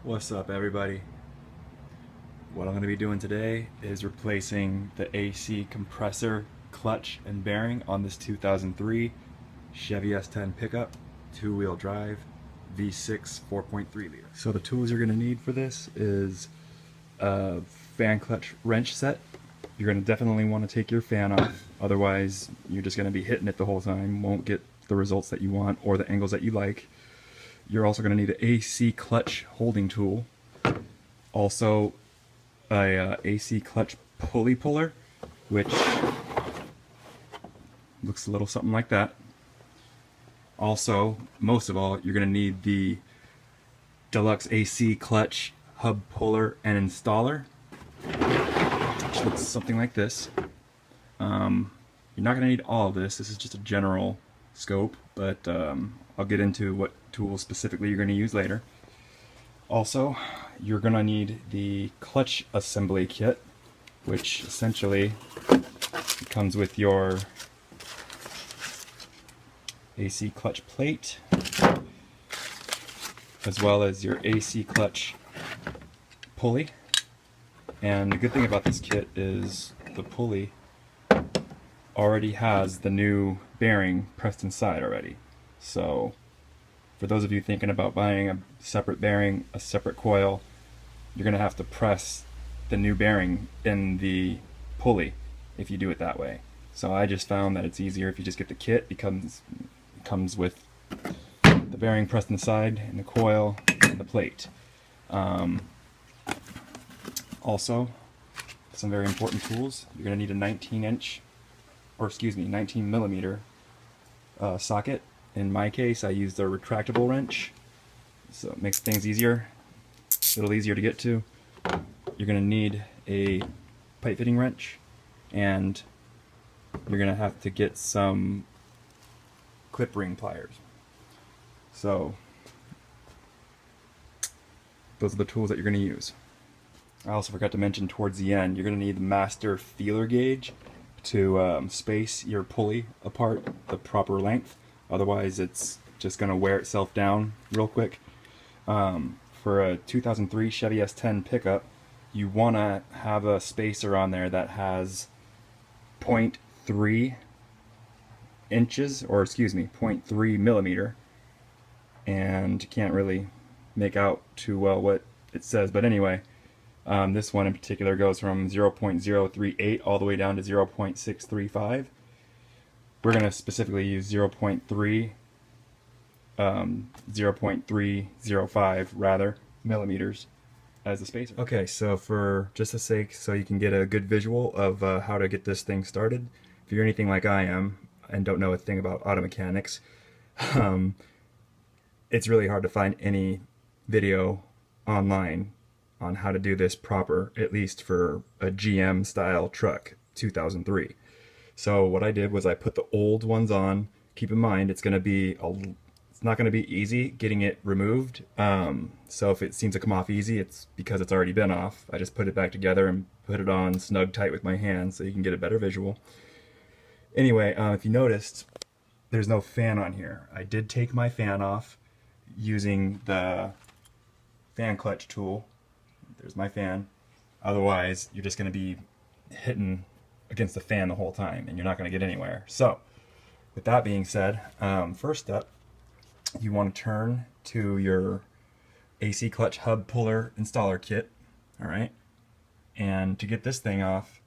What's up, everybody? What I'm going to be doing today is replacing the AC compressor clutch and bearing on this 2003 Chevy S10 pickup, two-wheel drive, V6 4.3 liter. So the tools you're going to need for this is a fan clutch wrench set. You're going to definitely want to take your fan off, otherwise you're just going to be hitting it the whole time, won't get the results that you want or the angles that you like. You're also going to need an AC clutch holding tool, also a AC clutch pulley puller, which looks a little something like that. Also, most of all, you're going to need the deluxe AC clutch hub puller and installer, which looks something like this. You're not going to need all of this. This is just a general scope, but I'll get into what tools specifically you're going to use later. Also, you're going to need the clutch assembly kit, which essentially comes with your AC clutch plate, as well as your AC clutch pulley. And the good thing about this kit is the pulley already has the new bearing pressed inside already. So for those of you thinking about buying a separate bearing, a separate coil, you're going to have to press the new bearing in the pulley if you do it that way. So I just found that it's easier if you just get the kit. It comes with the bearing pressed inside and the coil and the plate. Also, some very important tools. You're going to need a 19 millimeter socket. In my case, I used a retractable wrench, so it makes things easier, a little easier to get to. You're going to need a pipe fitting wrench, and you're going to have to get some clip ring pliers. So those are the tools that you're going to use. I also forgot to mention towards the end, you're going to need the master feeler gauge to space your pulley apart the proper length. Otherwise it's just going to wear itself down real quick. For a 2003 Chevy S10 pickup, you want to have a spacer on there that has 0.3 inches, or excuse me, 0.3 millimeter. And you can't really make out too well what it says, but anyway, this one in particular goes from 0.038 all the way down to 0.635. We're going to specifically use 0.305 rather millimeters as the spacer. Okay, so for just the sake, so you can get a good visual of how to get this thing started, if you're anything like I am and don't know a thing about auto mechanics, it's really hard to find any video online on how to do this proper, at least for a GM style truck 2003. So what I did was I put the old ones on. Keep in mind it's not going to be easy getting it removed. So if it seems to come off easy, it's because it's already been off. I just put it back together and put it on snug tight with my hand so you can get a better visual. Anyway, if you noticed, there's no fan on here. I did take my fan off using the fan clutch tool. There's my fan. Otherwise, you're just going to be hitting against the fan the whole time and you're not going to get anywhere. So with that being said, first step, you want to turn to your AC clutch hub puller installer kit. All right, and to get this thing off,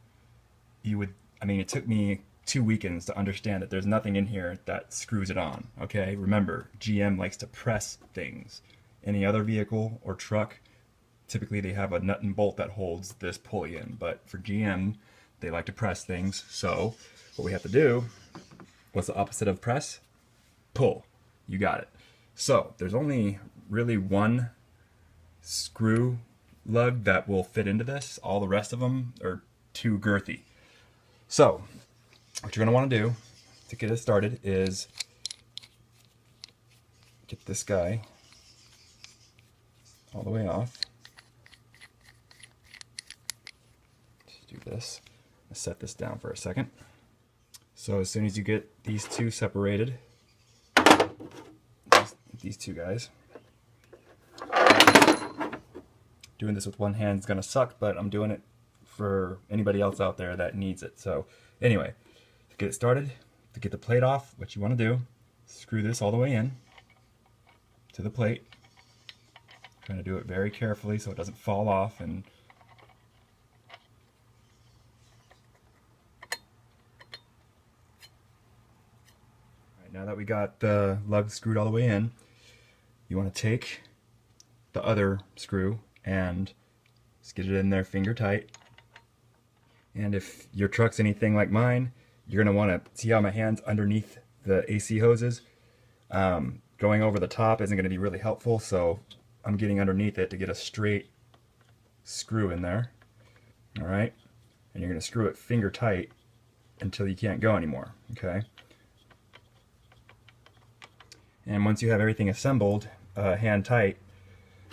it took me 2 weekends to understand that there's nothing in here that screws it on. Okay, remember, GM likes to press things. Any other vehicle or truck, typically they have a nut and bolt that holds this pulley in, but for GM, they like to press things. So what we have to do, what's the opposite of press? Pull. You got it. So there's only really one screw lug that will fit into this. All the rest of them are too girthy. So what you're going to want to do to get it started is get this guy all the way off. Just do this. Set this down for a second. So as soon as you get these two separated, these two guys, doing this with one hand is gonna suck, but I'm doing it for anybody else out there that needs it. So anyway, to get it started, to get the plate off, what you want to do, screw this all the way in to the plate. Trying to do it very carefully so it doesn't fall off. And right, now that we got the lug screwed all the way in, you want to take the other screw and just get it in there finger tight. And if your truck's anything like mine, you're going to want to see how my hand's underneath the AC hoses. Going over the top isn't going to be really helpful, so I'm getting underneath it to get a straight screw in there. Alright? And you're going to screw it finger tight until you can't go anymore. Okay? And once you have everything assembled, hand tight,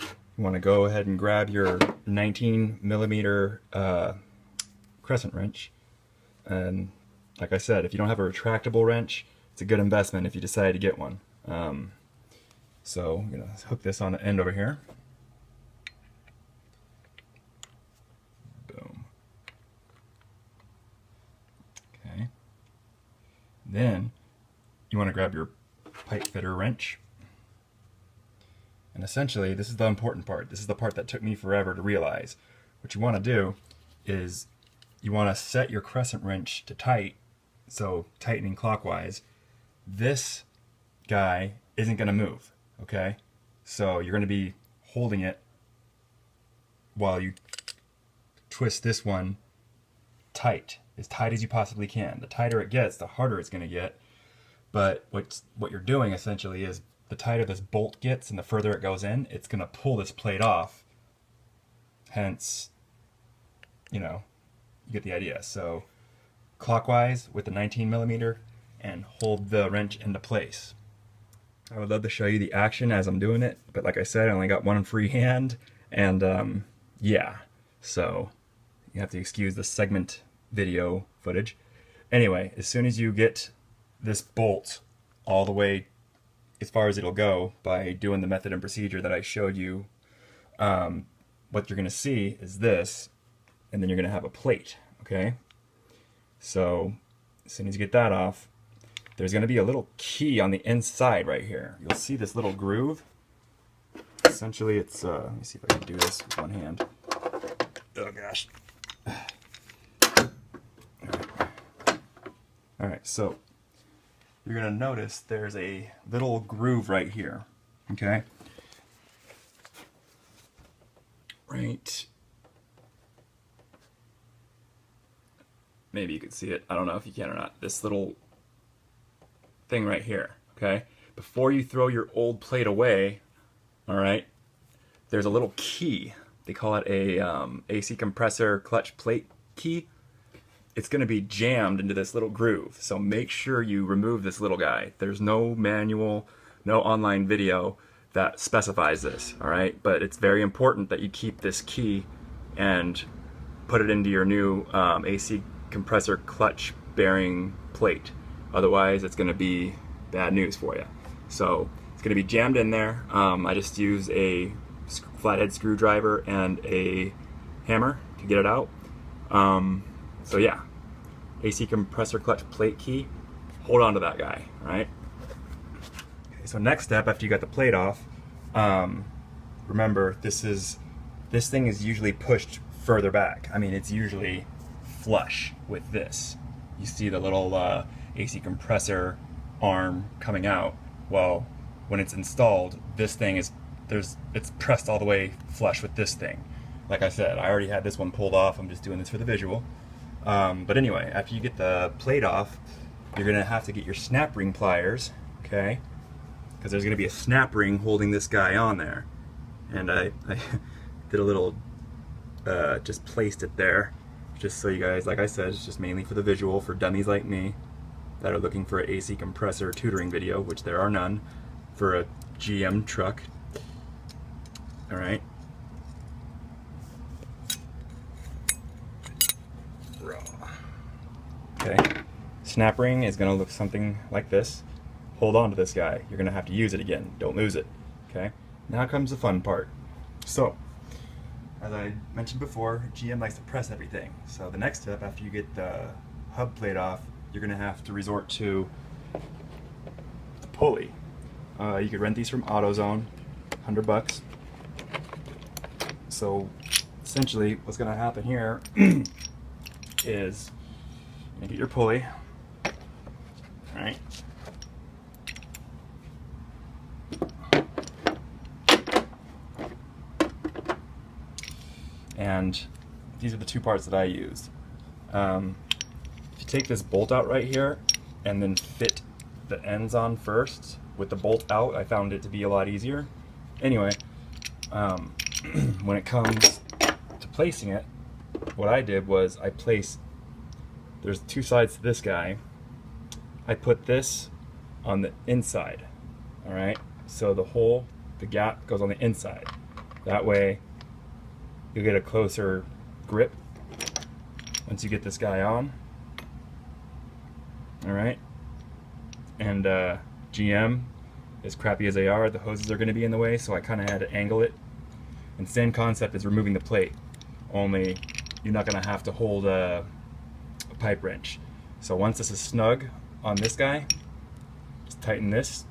you want to go ahead and grab your 19mm crescent wrench. And like I said, if you don't have a retractable wrench, it's a good investment if you decide to get one. So I'm going to hook this on the end over here. Boom. Okay. Then you want to grab your pipe fitter wrench. And essentially, this is the important part. This is the part that took me forever to realize. What you want to do is you want to set your crescent wrench to tight, so tightening clockwise. This guy isn't going to move, okay? So you're going to be holding it while you twist this one tight as you possibly can. The tighter it gets, the harder it's going to get. But what you're doing essentially is the tighter this bolt gets and the further it goes in, it's going to pull this plate off. Hence, you know, you get the idea. So clockwise with the 19mm and hold the wrench into place. I would love to show you the action as I'm doing it, but like I said, I only got one free hand, and yeah, so you have to excuse the segment video footage. Anyway, as soon as you get this bolt all the way as far as it'll go by doing the method and procedure that I showed you, what you're going to see is this, and then you're going to have a plate, okay? So as soon as you get that off, there's going to be a little key on the inside right here. You'll see this little groove. Essentially it's, let me see if I can do this with one hand. Oh gosh. Alright, so you're going to notice there's a little groove right here, okay? Right. Maybe you can see it. I don't know if you can or not. This little thing right here, okay? Before you throw your old plate away, alright, there's a little key. They call it a AC compressor clutch plate key. It's going to be jammed into this little groove, so make sure you remove this little guy. There's no manual, no online video that specifies this, alright? But it's very important that you keep this key and put it into your new AC compressor clutch bearing plate. Otherwise, it's going to be bad news for you. So it's going to be jammed in there. I just use a flathead screwdriver and a hammer to get it out. So yeah, AC compressor clutch plate key. Hold on to that guy, right? Okay, so next step, after you got the plate off, remember this thing is usually pushed further back. I mean, it's usually flush with this. You see the little AC compressor arm coming out. Well, when it's installed, this thing is it's pressed all the way flush with this thing. Like I said, I already had this one pulled off. I'm just doing this for the visual. But anyway, after you get the plate off, you're gonna have to get your snap ring pliers, okay? Because there's gonna be a snap ring holding this guy on there. And I did a little, just placed it there, just so you guys, like I said, it's just mainly for the visual, for dummies like me that are looking for an AC compressor tutoring video, which there are none, for a GM truck. Alright. Okay. Snap ring is going to look something like this. Hold on to this guy. You're going to have to use it again. Don't lose it. Okay. Now comes the fun part. So, as I mentioned before, GM likes to press everything. So the next step, after you get the hub plate off, you're going to have to resort to the pulley. You could rent these from AutoZone, $100. So essentially what's going to happen here is you get your pulley, right? And these are the two parts that I used. If you take this bolt out right here and then fit the ends on first with the bolt out, I found it to be a lot easier. Anyway, when it comes to placing it, what I did was there's two sides to this guy. I put this on the inside, all right? So the gap goes on the inside. That way, you'll get a closer grip once you get this guy on. All right, and GM, as crappy as they are, the hoses are going to be in the way, so I kind of had to angle it. And same concept as removing the plate, only you're not going to have to hold a pipe wrench. So once this is snug on this guy, just tighten this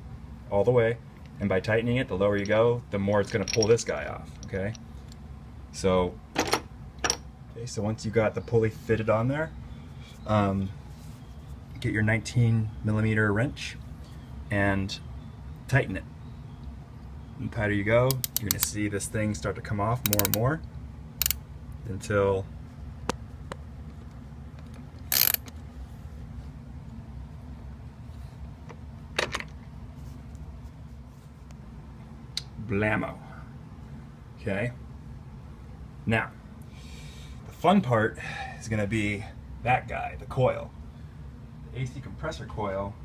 all the way, and by tightening it, the lower you go, the more it's going to pull this guy off. Okay. So once you got the pulley fitted on there, get your 19mm wrench and tighten it. And the tighter you go, you're going to see this thing start to come off more and more until blammo. Okay. Now, the fun part is going to be that guy, the coil. The AC compressor coil,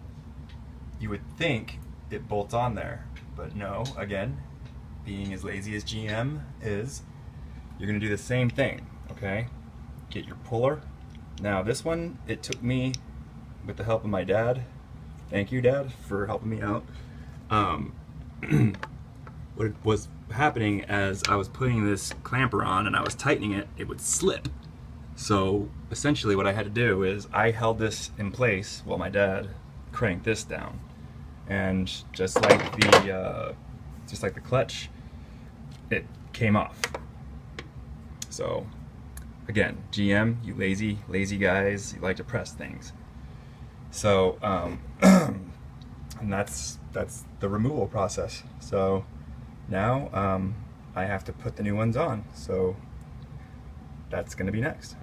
you would think it bolts on there, but no, again, being as lazy as GM is, you're going to do the same thing, okay? Get your puller. Now this one, it took me, with the help of my dad, thank you Dad for helping me out, what was happening as I was putting this clamper on and I was tightening it, it would slip. So essentially what I had to do is I held this in place while my dad cranked this down, and just like the clutch, it came off. So again, GM, you lazy guys, you like to press things. So and that's the removal process. So now I have to put the new ones on, so that's going to be next.